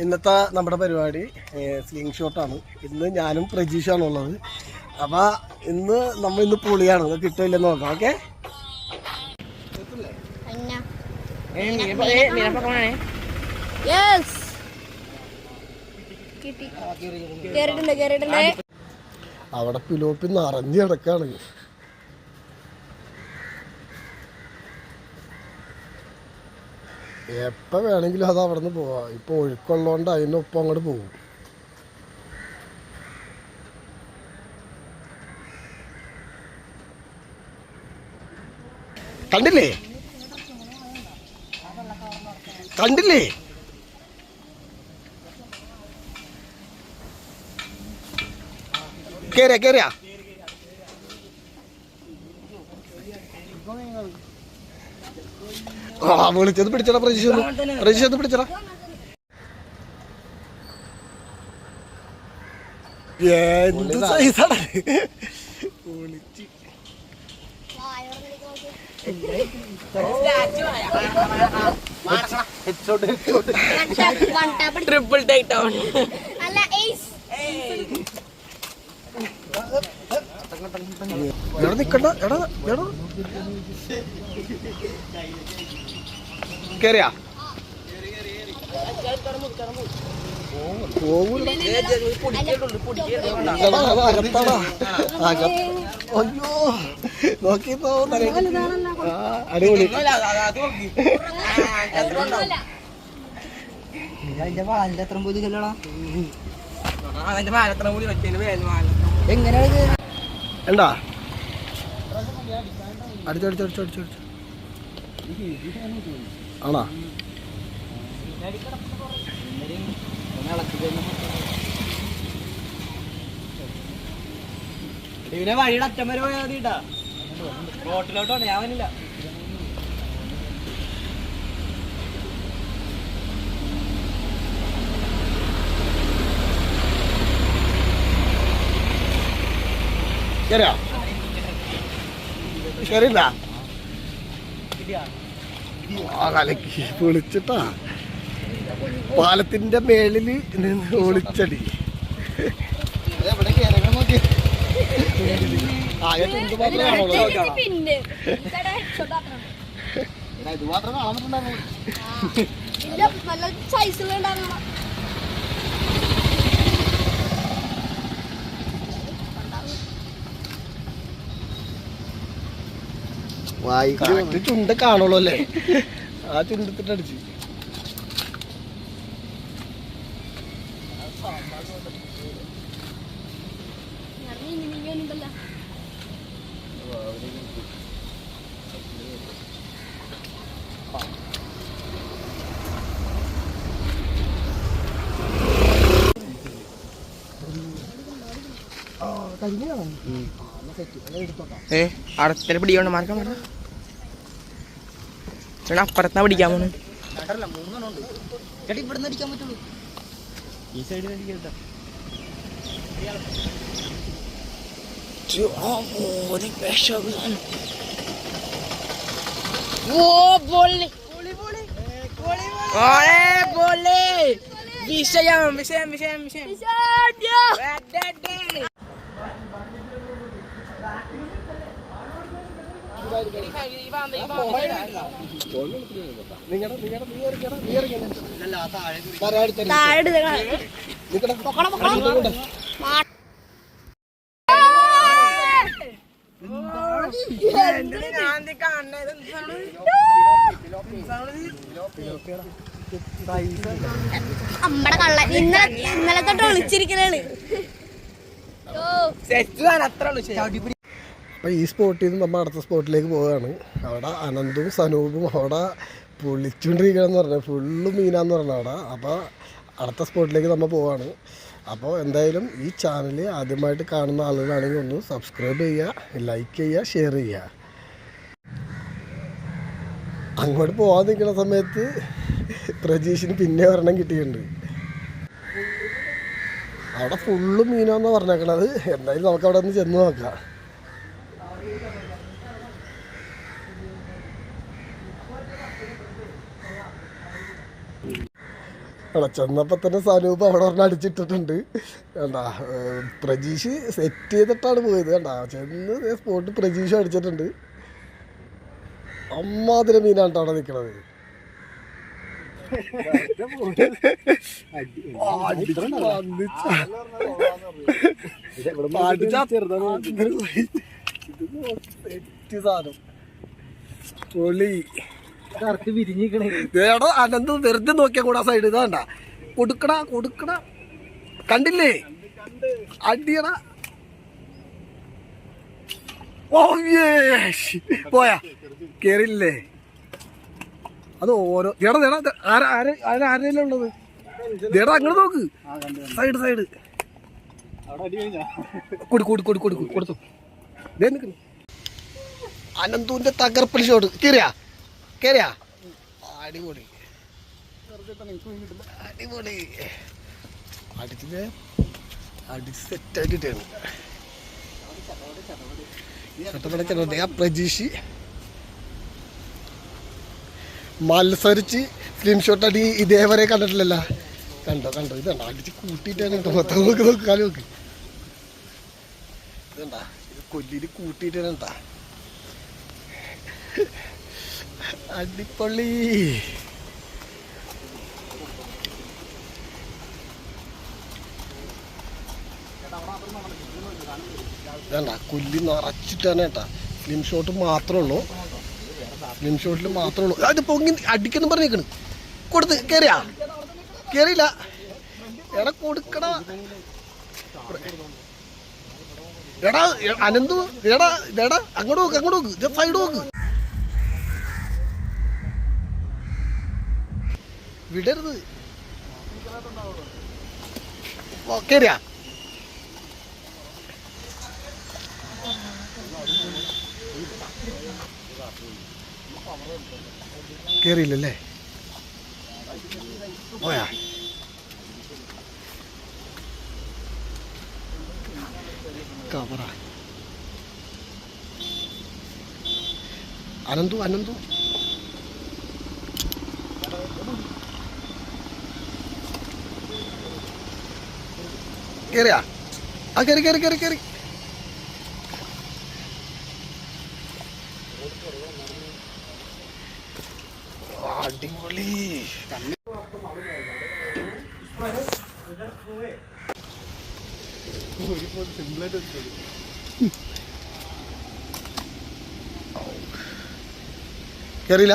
ഇന്നത്തെ നമ്മുടെ പരിപാടി സ്ലിംഗ് ഷോട്ടാണ്. ഇന്ന് ഞാനും പ്രജീഷാണുള്ളത്. അപ്പോൾ ഇന്ന് പൊളിയാണ്. കിട്ടില്ലെന്ന് നോക്കാം. ഓക്കെ, അവിടെ പിലോപ്പി നിറഞ്ഞു കിടക്കാണ്. എപ്പോൾ വേണമെങ്കിലും അത് അവിടെ നിന്ന് പോവാം. ഇപ്പോൾ ഒഴുക്കുള്ളതുകൊണ്ട് അതിനൊപ്പം അങ്ങോട്ട് പോകും. കണ്ടില്ലേ കേറിയാ വിളിച്ചത് പിടിച്ചടാ. പ്രജീഷ് പിടിച്ചടാ. എന്ത് സൈസാണ്. Triple take down. എടാ നിക്കണ്ട. എടാ കേറിയാ പോകൂല. അയ്യോ നോക്കിപ്പോ അടിപൊളി. എന്താ അടിച്ചടിച്ചടിച്ചടിച്ചടിച്ചു ആണോ? ഇവനെ വഴിയുടെ അറ്റം വരെ പോയാൽ മതിട്ടാ. റോട്ടിലോട്ടാണ് ഞാൻ വന്നില്ല. ശരിയില്ല കലക്കി പൊളിച്ചിട്ടാ. പാലത്തിന്റെ മേളില് നിന്ന് ഒളിച്ചടി. ആകെ ചുണ്ട് മാത്രമാണോ? ഇത് മാത്രം കാണാൻ പറ്റുന്നുണ്ടായിരുന്നു. വായിക്ക് ചുണ്ട് കാണുള്ളൂ അല്ലേ? ആ ചുണ്ടത്തിട്ട് അടിച്ച് അടത്തിനെ പിടിക്കൊണ്ട് മാർക്കാൻ പറഞ്ഞ അപ്പുറത്താ പിടിക്കാൻ പോണു. ഇവിടുന്ന് അടിക്കാൻ പറ്റുള്ളൂ. ഈ സൈഡിൽ അടിക്കണ്ട. വിഷയം വിഷയം വിഷയം വിഷയം നമ്മടെ കള്ള ഇന്നലെ തൊട്ട് വിളിച്ചിരിക്കണാണ്. അപ്പോൾ ഈ സ്പോട്ടിൽ നിന്ന് നമ്മൾ അടുത്ത സ്പോട്ടിലേക്ക് പോവുകയാണ്. അവിടെ അനന്തും സനൂപും അവിടെ പൊളിച്ചുകൊണ്ടിരിക്കുകയെന്ന് പറഞ്ഞാൽ ഫുള്ള് മീനാന്ന് പറഞ്ഞാൽ അവിടെ. അപ്പോൾ അടുത്ത സ്പോട്ടിലേക്ക് നമ്മൾ പോവുകയാണ്. അപ്പോൾ എന്തായാലും ഈ ചാനൽ ആദ്യമായിട്ട് കാണുന്ന ആളുകളാണെങ്കിൽ ഒന്ന് സബ്സ്ക്രൈബ് ചെയ്യുക, ലൈക്ക് ചെയ്യുക, ഷെയർ ചെയ്യുക. അങ്ങോട്ട് പോകാൻ നിൽക്കുന്ന സമയത്ത് പ്രജീഷിന് പിന്നെ ഒരെണ്ണം കിട്ടിയിട്ടുണ്ട്. അവിടെ ഫുള്ള് മീനാന്നാണ് പറഞ്ഞേക്കണത്. എന്തായാലും നമുക്ക് അവിടെ ഒന്ന് ചെന്ന് നോക്കാം. അവിടെ ചെന്നപ്പോൾ തന്നെ സനൂപ് അവിടെ ഒരെണ്ണം അടിച്ചിട്ടിട്ടുണ്ട്. കണ്ടാ പ്രജീഷ് സെറ്റ് ചെയ്തിട്ടാണ് പോയത്. കണ്ടാ ചെന്ന് സ്പോട്ട് പ്രജീഷ് അടിച്ചിട്ടുണ്ട്. അമ്മാതിരി മീനാണ് അവിടെ നിൽക്കണത്. അനന്ത് വെറുതെ നോക്കിയാ കൂടാ സൈഡ് ഇതാണ്ട കൊടുക്കണ കണ്ടില്ലേ അടിയട. പോയാ കേറില്ലേ? അത് ഓരോ ആരെല്ലാം ഉള്ളത് ദേടാ അങ്ങനെ നോക്ക്. സൈഡ് കൊടുത്തു. അനന്തുവിന്റെ തകർപ്പൽ ഷോട്ട് കേറിയാ അടിപൊളി അടിച്ച് സെറ്റായിട്ടാണ് പ്രജീഷ് മത്സരിച്ച് ഫിലിം ഷോട്ട് അടി ഇതേവരെ കണ്ടിട്ടില്ലല്ലോ. കണ്ടോ ഇതണ്ട അടിച്ച് കൂട്ടിയിട്ടാണ് കേട്ടോ. മൊത്തം നോക്ക് കാല് നോക്ക്. ഇതണ്ടാ ഇത് കൊല്ലില് കൂട്ടിയിട്ടാണ് കേട്ടാ. അടിപൊളി. വേണ്ട കൊല്ലി നിറച്ചിട്ടാണ് കേട്ടാ. ഫിലിം ഷോട്ട് മാത്രമേ ഉള്ളൂ. ഫിലിം ഷോട്ടിൽ മാത്രമേ ഉള്ളൂ. അത് പൊങ്ങി അടിക്കുന്നു പറഞ്ഞേക്കണ്. കൊടുത്ത് കേറിയില്ല. എടാ കൊടുക്കടാ. എടാ അനന്തു എടാ അങ്ങോട്ട് നോക്ക് സൈഡ് നോക്ക്. വിടരുത്. കേറിയാ കേറിയില്ലല്ലേ? പോയാ കവറ. അനന്തു കേറിയാ? ആ കേറി. അടിപൊളി. കേറിയില്ല?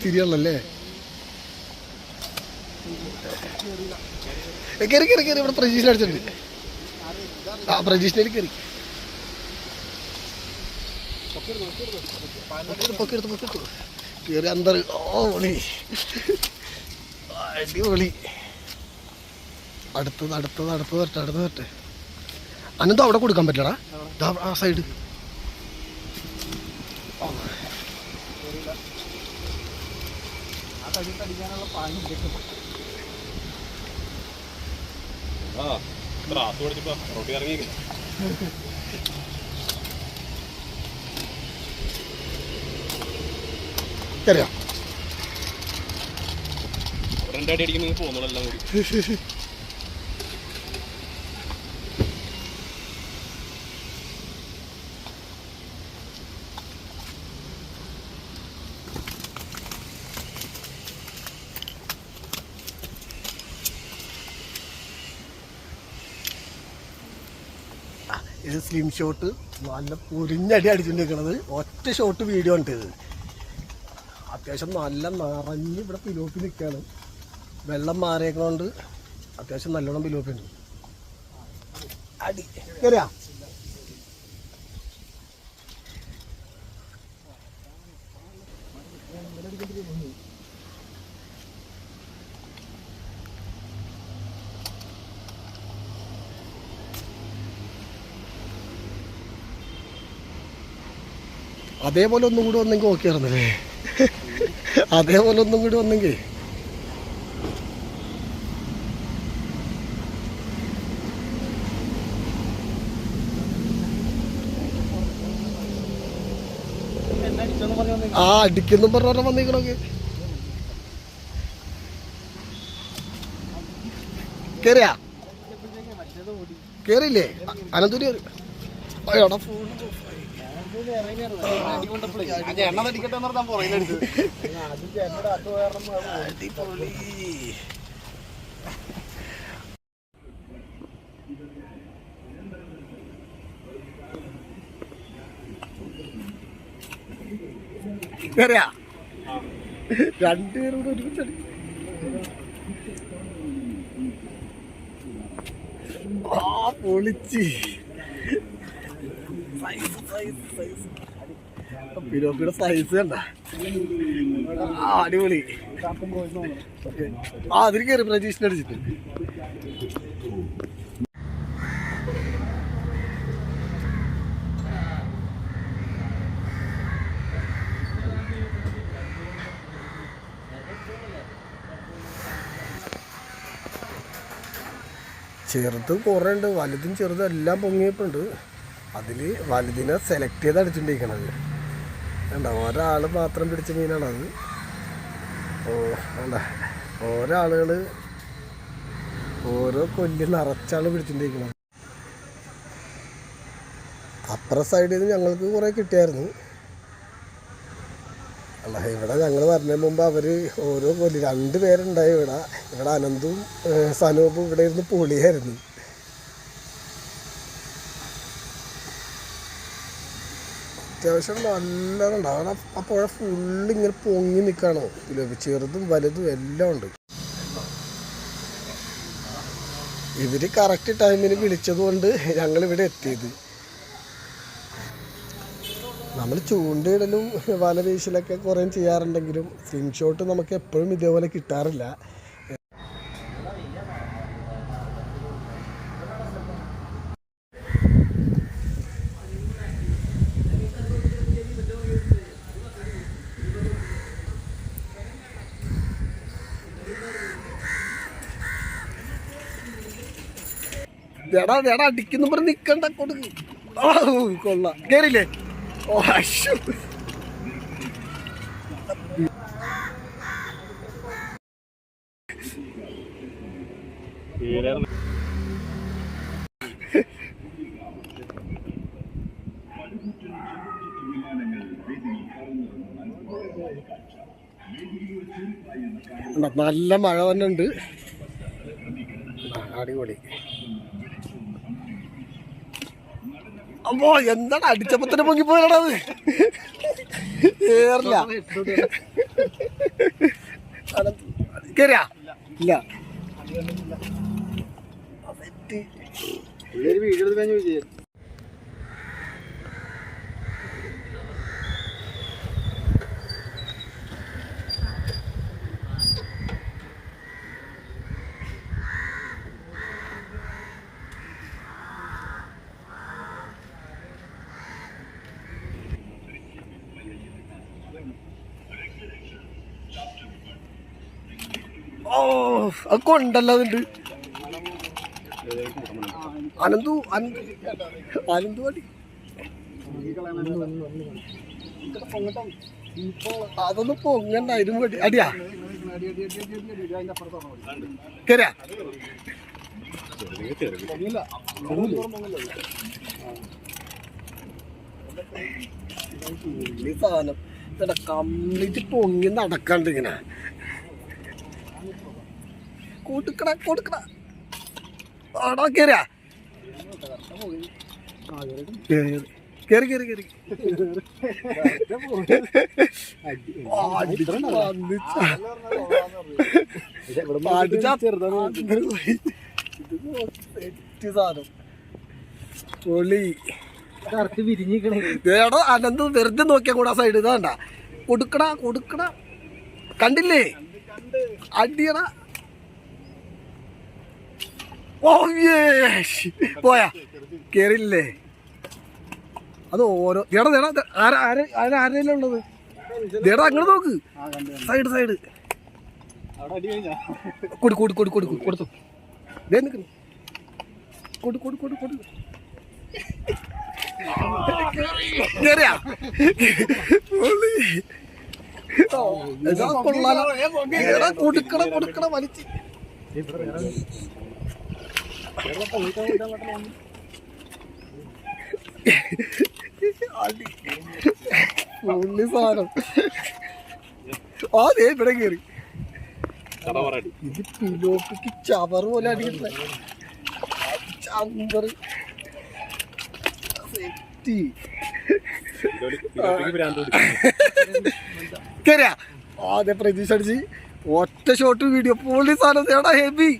തിരിയല്ലേ? കേറി ഇവിടെ പ്രജീഷിനെ അടിച്ചിട്ടുണ്ട്. ആ പ്രജീഷിനെ കയറി അന്തർ. ഓളി അടിപൊളി. അടുത്തത് വരട്ടെ. അനന്തം അവിടെ കൊടുക്കാൻ പറ്റടാ. ആ സൈഡ് കറിയാ. ഇത് സ്ലിം ഷോട്ട് നല്ല പൊരിഞ്ഞടി അടിച്ചുകൊണ്ടിരിക്കണത്. ഒറ്റ ഷോട്ട് വീഡിയോ ഉണ്ട് ഇത്. അത്യാവശ്യം നല്ല നിറഞ്ഞ് ഇവിടെ പിലോപ്പി നിൽക്കുകയാണ്. വെള്ളം മാറിയേക്കണോണ്ട് അത്യാവശ്യം നല്ലോണം പിലോപ്പി ഉണ്ട്. അടി കയറിയാ? അതേപോലെ ഒന്നും കൂടി വന്നെങ്കിൽ ഓക്കെ ആയിരുന്നല്ലേ? അതേപോലെ ഒന്നും കൂടി വന്നെങ്കിൽ. ആ അടിക്കുന്നു പറഞ്ഞ വന്നിക്കണോക്കെ കേറിയാ കേറിയില്ലേ അനന്തൂരി എടാ ഫുൾ കേറിയാ രണ്ടുപേരും കൂടെ ഒരുമിച്ചടി ആ പൊളിച്ച് പിരോപ്പിയുടെ സൈസ് കണ്ട ആ അടിപൊളി ആ അതിൽ കയറി പ്രജീഷിനെ അടിച്ചിട്ട് ചെറുത് കുറേ ഉണ്ട് വലുതും ചെറുതും എല്ലാം പൊങ്ങിയപ്പോണ്ട് അതിൽ വലുതിനെ സെലക്ട് ചെയ്ത് അടിച്ചുകൊണ്ടിരിക്കണത് വേണ്ട ഒരാൾ മാത്രം പിടിച്ച മീനാണത് ഓ വേണ്ട ഓരോ ആളുകൾ ഓരോ കൊല്ലി നിറച്ചാണ് പിടിച്ചുകൊണ്ടിരിക്കുന്നത് അപ്പുറ സൈഡിൽ നിന്ന് ഞങ്ങൾക്ക് കുറേ കിട്ടിയായിരുന്നു അല്ല ഇവിടെ ഞങ്ങൾ വരുന്നതിന് മുമ്പ് അവർ ഓരോ കൊല്ലി 2 പേരുണ്ടായി ഇവിടെ അനന്തും സനൂപും ഇവിടെ ഇരുന്ന് പൊളിയായിരുന്നു അത്യാവശ്യം നല്ലതുണ്ട് അവിടെ ആ പുഴ ഫുള്ള് ഇങ്ങനെ പൊങ്ങി നിൽക്കുകയാണോ ചെറുതും വലുതും എല്ലാം ഉണ്ട് ഇവർ കറക്റ്റ് ടൈമിന് വിളിച്ചതുകൊണ്ട് ഞങ്ങളിവിടെ എത്തിയത് നമ്മൾ ചൂണ്ടയിടലും വല വീശലൊക്കെ കുറേ ചെയ്യാറുണ്ടെങ്കിലും സ്ലിംഗ് ഷോട്ട് നമുക്ക് എപ്പോഴും ഇതേപോലെ കിട്ടാറില്ല അടിക്കുന്നു പറഞ്ഞ് നിൽക്കണ്ട കൊടുക്ക് കൊള്ളാം കേറില്ലേ ഓ അശ്ശോ നല്ല മഴ തന്നെ ഉണ്ട് അടിപൊളി അപ്പോ എന്താണ് അടിച്ചപ്പോ തന്നെ പൊങ്ങിപ്പോയാണത് കേറില്ല കേറിയാ ഇല്ല ഓ അത് കൊണ്ടല്ലോ അതുണ്ട് അനന്തു അനന്തു അടി അതൊന്നും പൊങ്ങണ്ട അതിനും വേണ്ടി അടിയാ കേരാ സാധനം കംപ്ലീറ്റ് പൊങ്ങി നടക്കാണ്ട് ഇങ്ങനെ കൊടുക്കട ആടാ കേറിയാ കേറി സാധനം പൊളി അനന്ത് വെറുതെ നോക്കിയാ കൂടാ സൈഡ് ഇതാണ്ട കൊടുക്കട കണ്ടില്ലേ അടിയട ഓ പോയാ കേറില്ലേ അത് ഓരോ ആരെല്ലാം ഉള്ളത് ദേടാ അങ്ങനെ നോക്ക് സൈഡ് കൊടുത്തു ദേ നിൽക്കുന്നു കൊടു കേറിയാ കൊള്ളാലോ കൊടുക്കണ വലിച്ച് പുള്ളി സാധനം ദേ ഇവിടെ കേറി ഇത് പിലോപ്പിക്ക് ചവറ് പോലെ അടിക്കട്ടെ ചമ്പറ് സെറ്റി കേറിയാ അതെ പ്രതീക്ഷ അടിച്ച് ഒറ്റ ഷോട്ട് വീഡിയോ പൊള്ളി സാധനം ചേട്ടാ ഹെവി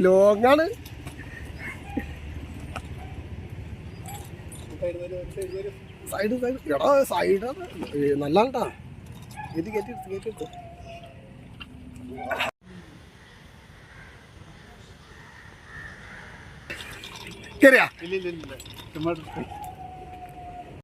ലോങ്ങാണ് സൈഡ് എടാ സൈഡാണ് നല്ലാണ്ടാ ഇത് കേട്ടിട്ട് കേറിയാ